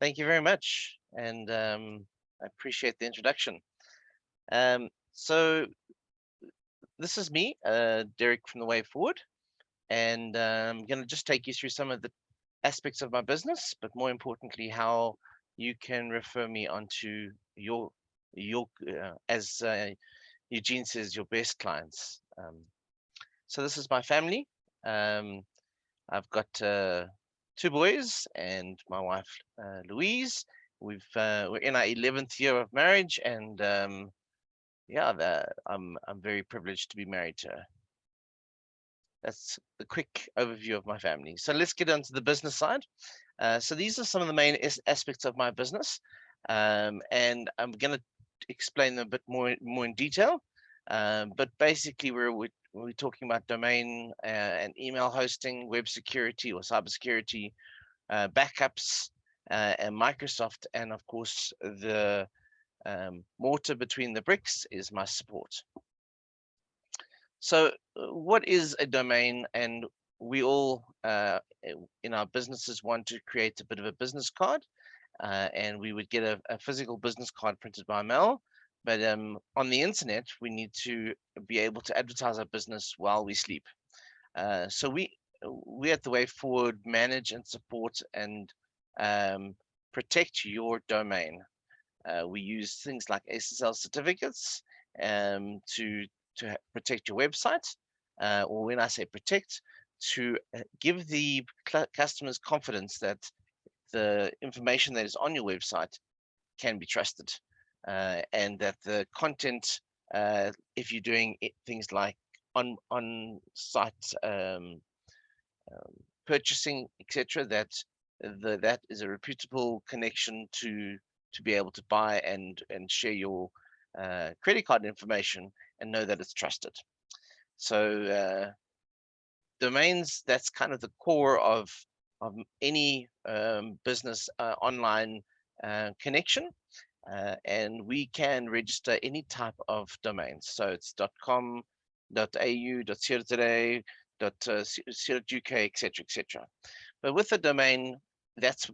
Thank you very much, and I appreciate the introduction. So this is me, Derek from The Way Forward, and I'm going to just take you through some of the aspects of my business, but more importantly, how you can refer me onto your as Eugene says, your best clients. So this is my family. Um, I've got two boys and my wife Louise. We're in our 11th year of marriage, and yeah, I'm very privileged to be married to her. That's the quick overview of my family. So let's get onto the business side. So these are some of the main aspects of my business, and I'm going to explain them a bit more in detail. But basically, we're talking about domain and email hosting, web security or cybersecurity, backups, and Microsoft, and of course the mortar between the bricks is my support. So, what is a domain? And we all in our businesses want to create a bit of a business card, and we would get a physical business card printed by mail. But on the internet, we need to be able to advertise our business while we sleep. So we at the Way Forward manage and support and um, protect your domain. We use things like SSL certificates to protect your website, or when I say protect, to give the customers confidence that the information that is on your website can be trusted, and that the content, if you're doing things like on site purchasing, etc., that is a reputable connection to be able to buy and share your credit card information and know that it's trusted. So domains, that's kind of the core of any business online connection. And we can register any type of domains. So it's .com, .au, .co.za, .co.uk, etc., etc. But with the domain, that's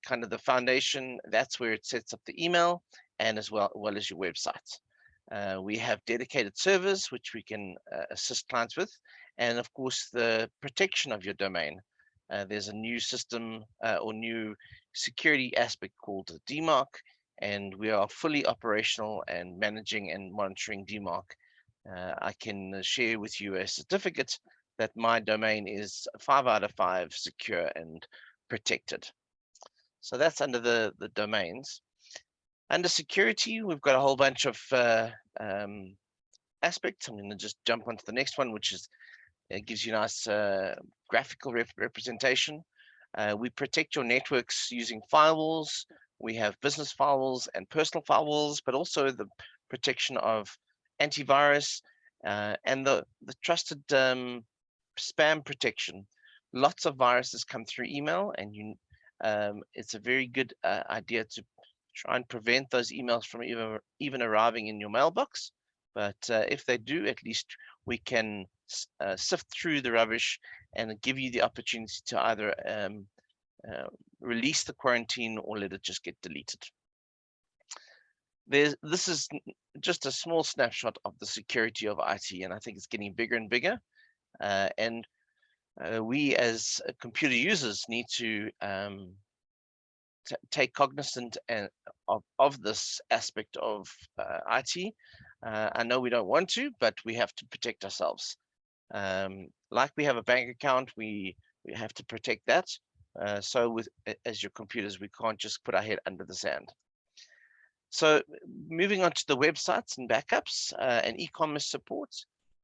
kind of the foundation. That's where it sets up the email and well as your website. We have dedicated servers which we can assist clients with, and of course the protection of your domain. There's a new system or new security aspect called DMARC, and we are fully operational and managing and monitoring DMARC. I can share with you a certificate that my domain is 5 out of 5 secure and protected. So that's under the domains. Under security, we've got a whole bunch of aspects. I'm going to just jump onto the next one, which is it gives you a nice graphical representation. We protect your networks using firewalls. We have business firewalls and personal firewalls, but also the protection of antivirus and the trusted spam protection. Lots of viruses come through email, and it's a very good idea to try and prevent those emails from even arriving in your mailbox. But if they do, at least we can sift through the rubbish and give you the opportunity to either release the quarantine or let it just get deleted. This is just a small snapshot of the security of IT, and I think it's getting bigger and bigger. And we as computer users need to take cognizant of this aspect of IT. I know we don't want to, but we have to protect ourselves. Like we have a bank account, we have to protect that. So with as your computers, we can't just put our head under the sand. So moving on to the websites and backups and e-commerce support.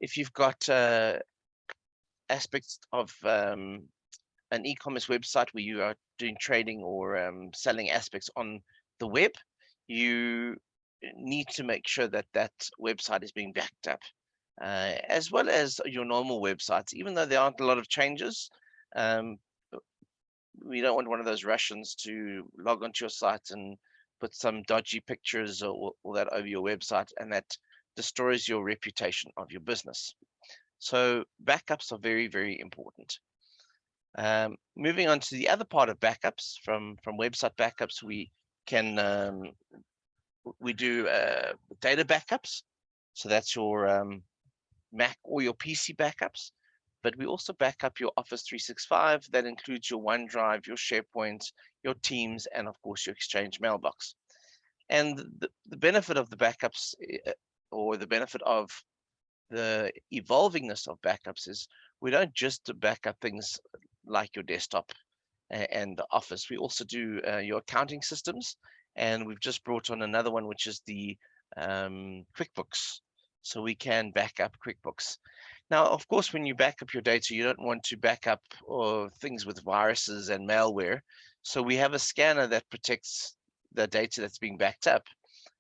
If you've got aspects of an e-commerce website where you are doing trading or selling aspects on the web, you need to make sure that that website is being backed up, as well as your normal websites. Even though there aren't a lot of changes, we don't want one of those Russians to log onto your site and put some dodgy pictures or that over your website, and that destroys your reputation of your business. So backups are very, very important. Moving on to the other part of backups, from website backups, we do data backups. So that's your Mac or your PC backups. But we also back up your Office 365. That includes your OneDrive, your SharePoint, your Teams, and of course your Exchange mailbox. And the benefit of the backups, or the benefit of the evolvingness of backups, is we don't just back up things like your desktop and the Office. We also do your accounting systems, and we've just brought on another one, which is the QuickBooks. So we can back up QuickBooks. Now, of course, when you back up your data, you don't want to back up things with viruses and malware. So we have a scanner that protects the data that's being backed up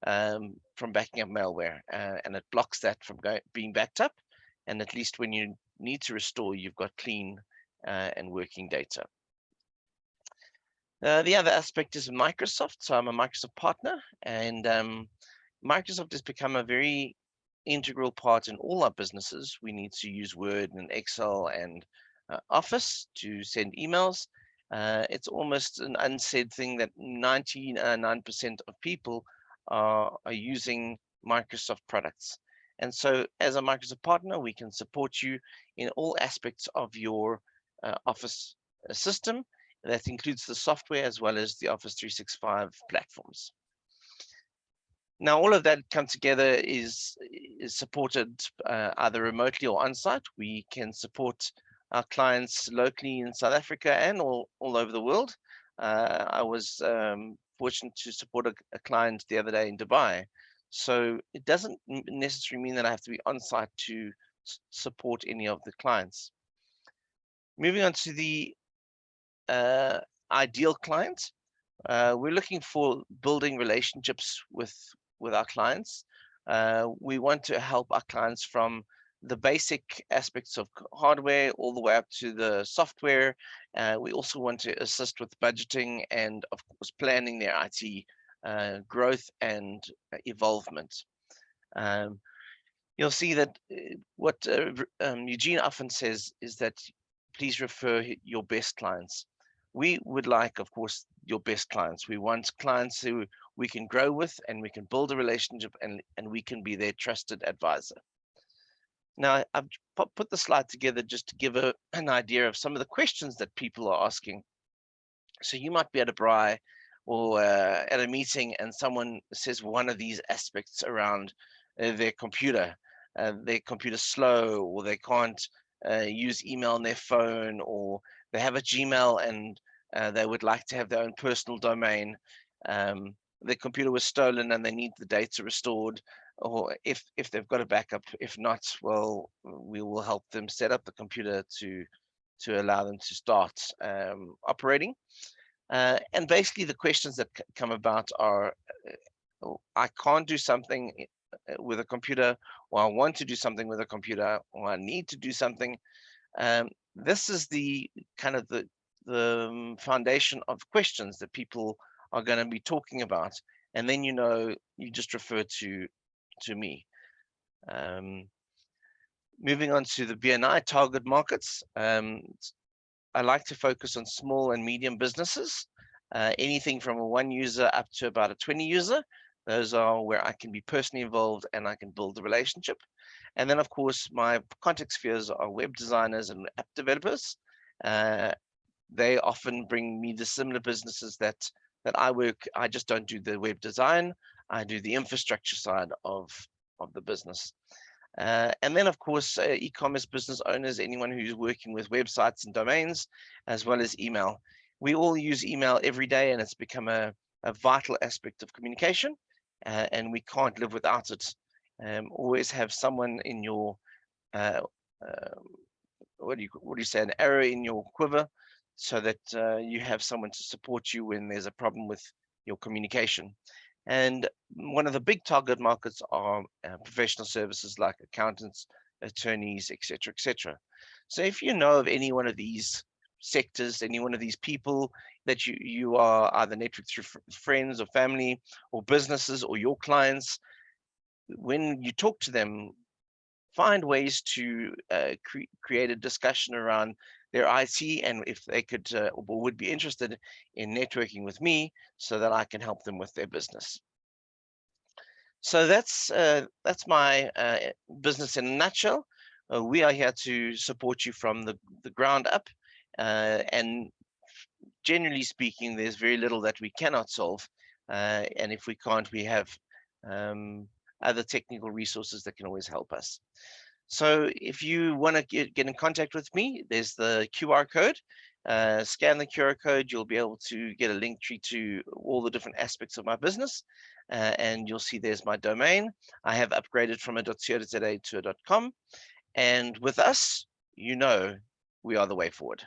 from backing up malware, and it blocks that from being backed up. And at least when you need to restore, you've got clean and working data. The other aspect is Microsoft. So I'm a Microsoft partner, and Microsoft has become a very integral part in all our businesses. We need to use Word and Excel and Office to send emails. It's almost an unsaid thing that 99% of people are using Microsoft products. And so as a Microsoft partner, we can support you in all aspects of your Office system. That includes the software as well as the Office 365 platforms. Now, all of that come together is supported either remotely or on-site. We can support our clients locally in South Africa and all over the world. I was fortunate to support a client the other day in Dubai. So it doesn't necessarily mean that I have to be on-site to support any of the clients. Moving on to the ideal client. We're looking for building relationships with our clients. We want to help our clients from the basic aspects of hardware all the way up to the software. We also want to assist with budgeting and, of course, planning their IT growth and evolvement. You'll see that what Eugene often says is that please refer your best clients. We would like, of course, your best clients. We want clients who we can grow with, and we can build a relationship, and we can be their trusted advisor. Now, I've put the slide together just to give an idea of some of the questions that people are asking. So you might be at a braai or at a meeting, and someone says one of these aspects around their computer slow, or they can't use email on their phone, or they have a Gmail and they would like to have their own personal domain. Their computer was stolen and they need the data restored, or if they've got a backup. If not, well, we will help them set up the computer to allow them to start operating. And basically the questions that come about are, I can't do something with a computer, or I want to do something with a computer, or I need to do something. This is the kind of the foundation of questions that people are going to be talking about, and then you just refer to me. Moving on to the BNI target markets, I like to focus on small and medium businesses, anything from a 1 user up to about a 20 user. Those are where I can be personally involved and I can build the relationship. And then, of course, my contact spheres are web designers and app developers. They often bring me the similar businesses that I work. I just don't do the web design. I do the infrastructure side of the business. And then, of course, e-commerce business owners, anyone who's working with websites and domains, as well as email. We all use email every day, and it's become a vital aspect of communication, and we can't live without it. Always have someone in your, what do you say, an arrow in your quiver, so that you have someone to support you when there's a problem with your communication. And one of the big target markets are professional services like accountants, attorneys, etc., etc. So if you know of any one of these sectors, any one of these people that you are either networked through friends or family or businesses or your clients, when you talk to them, find ways to create a discussion around their IT, and if they could or would be interested in networking with me so that I can help them with their business. So that's my business in a nutshell. We are here to support you from the ground up, and generally speaking, there's very little that we cannot solve, and if we can't, we have um, other technical resources that can always help us. So if you want to get in contact with me, there's the QR code. Scan the QR code, you'll be able to get a link tree to all the different aspects of my business, and you'll see there's my domain. I have upgraded from a .co.za to a .com, and with us, we are the way forward.